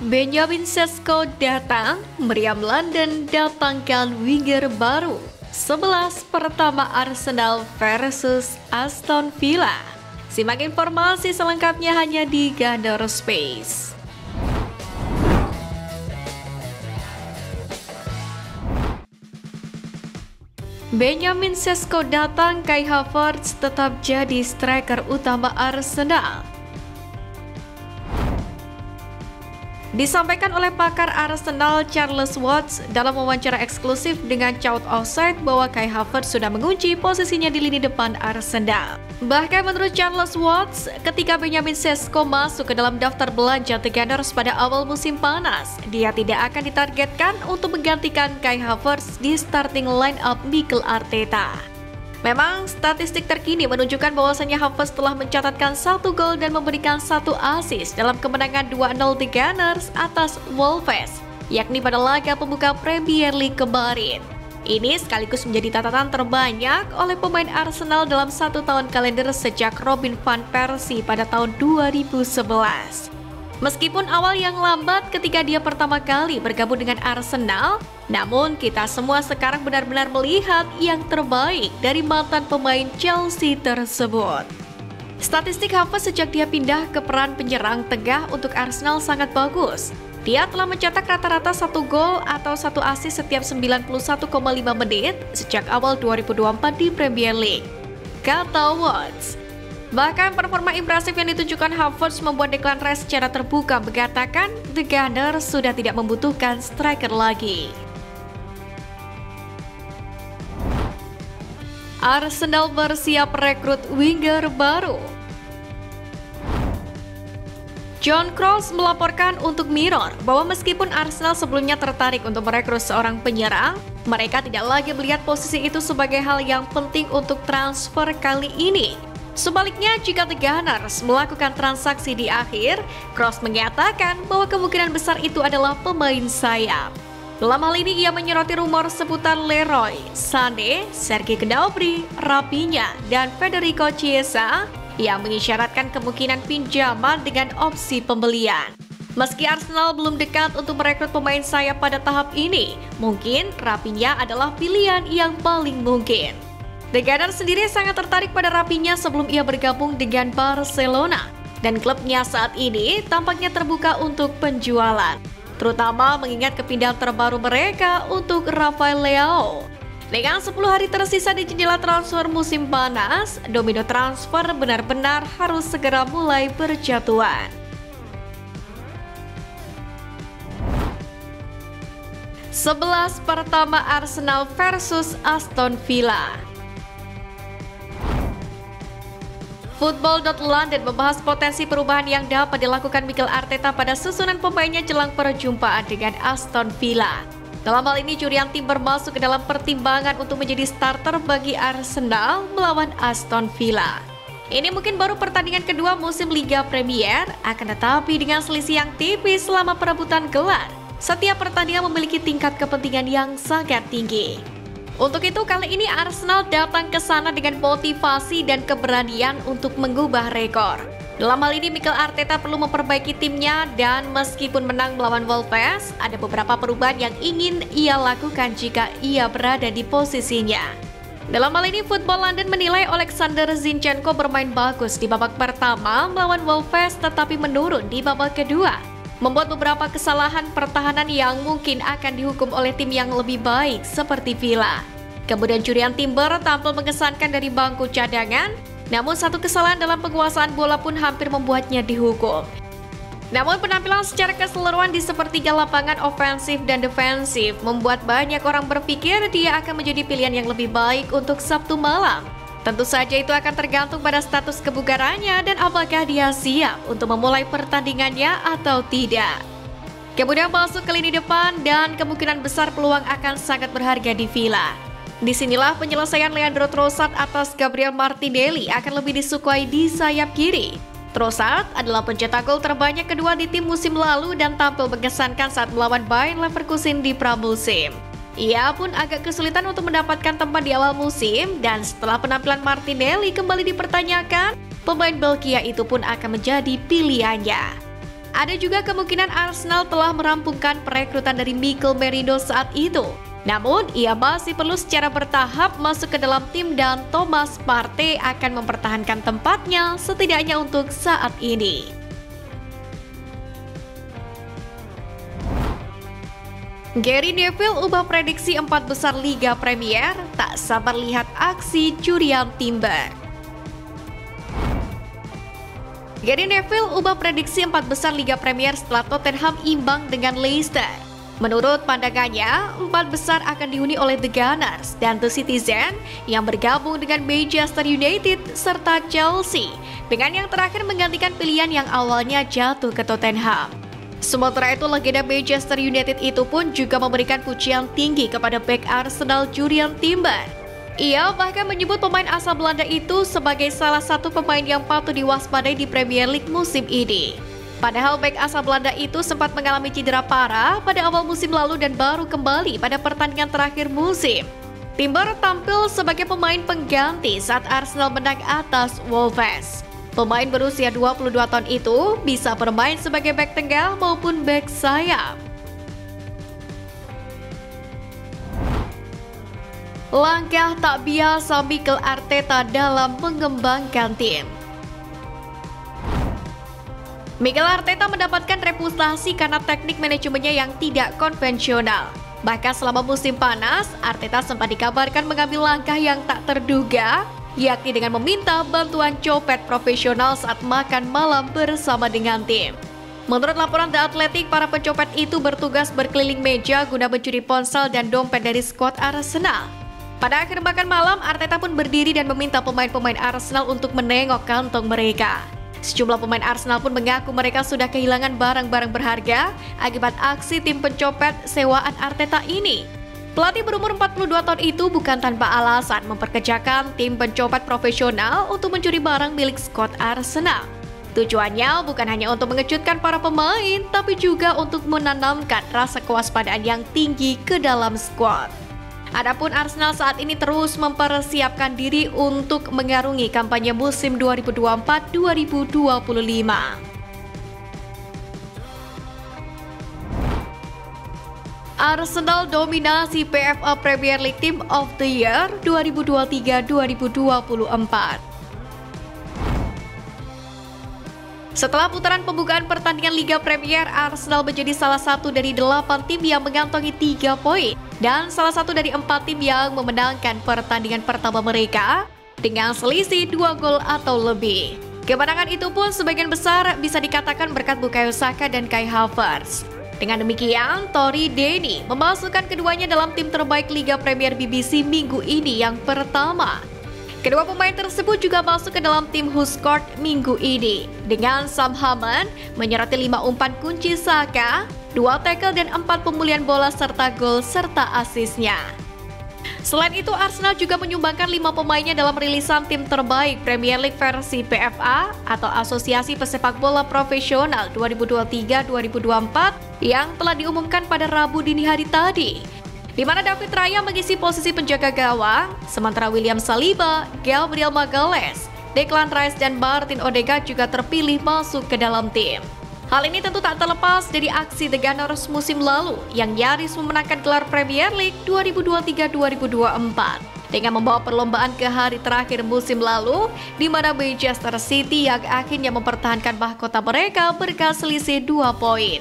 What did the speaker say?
Benjamin Sesko datang, meriam London datangkan winger baru. 11 pertama Arsenal versus Aston Villa. Simak informasi selengkapnya hanya di Gandor Space. Benjamin Sesko datang, Kai Havertz tetap jadi striker utama Arsenal. Disampaikan oleh pakar Arsenal Charles Watts dalam wawancara eksklusif dengan Shout Offside bahwa Kai Havertz sudah mengunci posisinya di lini depan Arsenal. Bahkan menurut Charles Watts, ketika Benjamin Sesko masuk ke dalam daftar belanja The Gunners pada awal musim panas, dia tidak akan ditargetkan untuk menggantikan Kai Havertz di starting line-up Mikel Arteta. Memang, statistik terkini menunjukkan bahwasannya Havertz telah mencatatkan 1 gol dan memberikan 1 assist dalam kemenangan 2-0 The Gunners atas Wolves, yakni pada laga pembuka Premier League kemarin. Ini sekaligus menjadi catatan terbanyak oleh pemain Arsenal dalam 1 tahun kalender sejak Robin van Persie pada tahun 2011. Meskipun awal yang lambat ketika dia pertama kali bergabung dengan Arsenal, namun kita semua sekarang benar-benar melihat yang terbaik dari mantan pemain Chelsea tersebut. Statistik Havertz sejak dia pindah ke peran penyerang tengah untuk Arsenal sangat bagus. Dia telah mencetak rata-rata 1 gol atau 1 assist setiap 91,5 menit sejak awal 2024 di Premier League, kata Watts. Bahkan performa impresif yang ditunjukkan Havertz membuat Declan Rice secara terbuka mengatakan The Gunners sudah tidak membutuhkan striker lagi. Arsenal bersiap rekrut winger baru. John Cross melaporkan untuk Mirror bahwa meskipun Arsenal sebelumnya tertarik untuk merekrut seorang penyerang, mereka tidak lagi melihat posisi itu sebagai hal yang penting untuk transfer kali ini. Sebaliknya, jika The Gunners melakukan transaksi di akhir, Cross mengatakan bahwa kemungkinan besar itu adalah pemain sayap. Dalam hal ini, ia menyoroti rumor seputar Leroy Sané, Sergei Gnabry, Raphinha, dan Federico Chiesa yang mengisyaratkan kemungkinan pinjaman dengan opsi pembelian. Meski Arsenal belum dekat untuk merekrut pemain sayap pada tahap ini, mungkin Raphinha adalah pilihan yang paling mungkin. The Gunners sendiri sangat tertarik pada Raphinha sebelum ia bergabung dengan Barcelona, dan klubnya saat ini tampaknya terbuka untuk penjualan, terutama mengingat kepindahan terbaru mereka untuk Rafael Leao. Dengan 10 hari tersisa di jendela transfer musim panas, domino transfer benar-benar harus segera mulai berjatuhan. Sebelas pertama Arsenal versus Aston Villa. Football.London membahas potensi perubahan yang dapat dilakukan Mikel Arteta pada susunan pemainnya jelang perjumpaan dengan Aston Villa. Dalam hal ini, Jurriën Timber masuk ke dalam pertimbangan untuk menjadi starter bagi Arsenal melawan Aston Villa. Ini mungkin baru pertandingan kedua musim Liga Premier, akan tetapi dengan selisih yang tipis selama perebutan gelar, setiap pertandingan memiliki tingkat kepentingan yang sangat tinggi. Untuk itu, kali ini Arsenal datang ke sana dengan motivasi dan keberanian untuk mengubah rekor. Dalam hal ini, Mikel Arteta perlu memperbaiki timnya dan meskipun menang melawan Wolves, ada beberapa perubahan yang ingin ia lakukan jika ia berada di posisinya. Dalam hal ini, Football London menilai Alexander Zinchenko bermain bagus di babak pertama melawan Wolves tetapi menurun di babak kedua, membuat beberapa kesalahan pertahanan yang mungkin akan dihukum oleh tim yang lebih baik seperti Villa. Kemudian Jurriën Timber tampil mengesankan dari bangku cadangan, namun satu kesalahan dalam penguasaan bola pun hampir membuatnya dihukum. Namun penampilan secara keseluruhan di sepertiga lapangan ofensif dan defensif membuat banyak orang berpikir dia akan menjadi pilihan yang lebih baik untuk Sabtu malam. Tentu saja itu akan tergantung pada status kebugarannya dan apakah dia siap untuk memulai pertandingannya atau tidak. Kemudian masuk ke lini depan dan kemungkinan besar peluang akan sangat berharga di Villa. Disinilah penyelesaian Leandro Trossard atas Gabriel Martinelli akan lebih disukai di sayap kiri. Trossard adalah pencetak gol terbanyak kedua di tim musim lalu dan tampil mengesankan saat melawan Bayer Leverkusen di pramusim. Ia pun agak kesulitan untuk mendapatkan tempat di awal musim dan setelah penampilan Martinelli kembali dipertanyakan, pemain Belgia itu pun akan menjadi pilihannya. Ada juga kemungkinan Arsenal telah merampungkan perekrutan dari Mikel Merino saat itu. Namun, ia masih perlu secara bertahap masuk ke dalam tim dan Thomas Partey akan mempertahankan tempatnya setidaknya untuk saat ini. Gary Neville ubah prediksi 4 besar Liga Premier, tak sabar lihat aksi Jurriën Timber. Gary Neville ubah prediksi 4 besar Liga Premier setelah Tottenham imbang dengan Leicester. Menurut pandangannya, 4 besar akan dihuni oleh The Gunners dan The Citizen yang bergabung dengan Manchester United serta Chelsea, dengan yang terakhir menggantikan pilihan yang awalnya jatuh ke Tottenham. Sementara itu, legenda Manchester United itu pun juga memberikan pujian tinggi kepada bek Arsenal Jurriën Timber. Ia bahkan menyebut pemain asal Belanda itu sebagai salah satu pemain yang patut diwaspadai di Premier League musim ini. Padahal bek asal Belanda itu sempat mengalami cedera parah pada awal musim lalu dan baru kembali pada pertandingan terakhir musim. Timber tampil sebagai pemain pengganti saat Arsenal menang atas Wolves. Pemain berusia 22 tahun itu bisa bermain sebagai bek tengah maupun bek sayap. Langkah tak biasa Mikel Arteta dalam mengembangkan tim. Mikel Arteta mendapatkan reputasi karena teknik manajemennya yang tidak konvensional. Bahkan selama musim panas, Arteta sempat dikabarkan mengambil langkah yang tak terduga, yakni dengan meminta bantuan copet profesional saat makan malam bersama dengan tim. Menurut laporan The Athletic, para pencopet itu bertugas berkeliling meja guna mencuri ponsel dan dompet dari skuad Arsenal. Pada akhir makan malam, Arteta pun berdiri dan meminta pemain-pemain Arsenal untuk menengok kantong mereka. Sejumlah pemain Arsenal pun mengaku mereka sudah kehilangan barang-barang berharga akibat aksi tim pencopet sewaan Arteta ini. Pelatih berumur 42 tahun itu bukan tanpa alasan memperkerjakan tim pencopet profesional untuk mencuri barang milik skuad Arsenal. Tujuannya bukan hanya untuk mengejutkan para pemain, tapi juga untuk menanamkan rasa kewaspadaan yang tinggi ke dalam skuad. Adapun Arsenal saat ini terus mempersiapkan diri untuk mengarungi kampanye musim 2024-2025. Arsenal dominasi PFA Premier League Team of the Year 2023-2024. Setelah putaran pembukaan pertandingan Liga Premier, Arsenal menjadi salah satu dari 8 tim yang mengantongi 3 poin dan salah satu dari 4 tim yang memenangkan pertandingan pertama mereka dengan selisih 2 gol atau lebih. Kemenangan itu pun sebagian besar bisa dikatakan berkat Bukayo Saka dan Kai Havertz. Dengan demikian, Tory Deeney memasukkan keduanya dalam tim terbaik Liga Premier BBC minggu ini yang pertama. Kedua pemain tersebut juga masuk ke dalam tim Who Scored minggu ini, dengan Sam Hammond menyertai 5 umpan kunci Saka, 2 tackle dan 4 pemulihan bola serta gol serta asisnya. Selain itu, Arsenal juga menyumbangkan 5 pemainnya dalam rilisan tim terbaik Premier League versi PFA atau Asosiasi Pesepak Bola Profesional 2023-2024 yang telah diumumkan pada Rabu dini hari tadi, di mana David Raya mengisi posisi penjaga gawang, sementara William Saliba, Gabriel Magalhaes, Declan Rice dan Martin Odegaard juga terpilih masuk ke dalam tim. Hal ini tentu tak terlepas dari aksi The Gunners musim lalu yang nyaris memenangkan gelar Premier League 2023-2024 dengan membawa perlombaan ke hari terakhir musim lalu, di mana Manchester City yang akhirnya mempertahankan mahkota mereka berkat selisih 2 poin.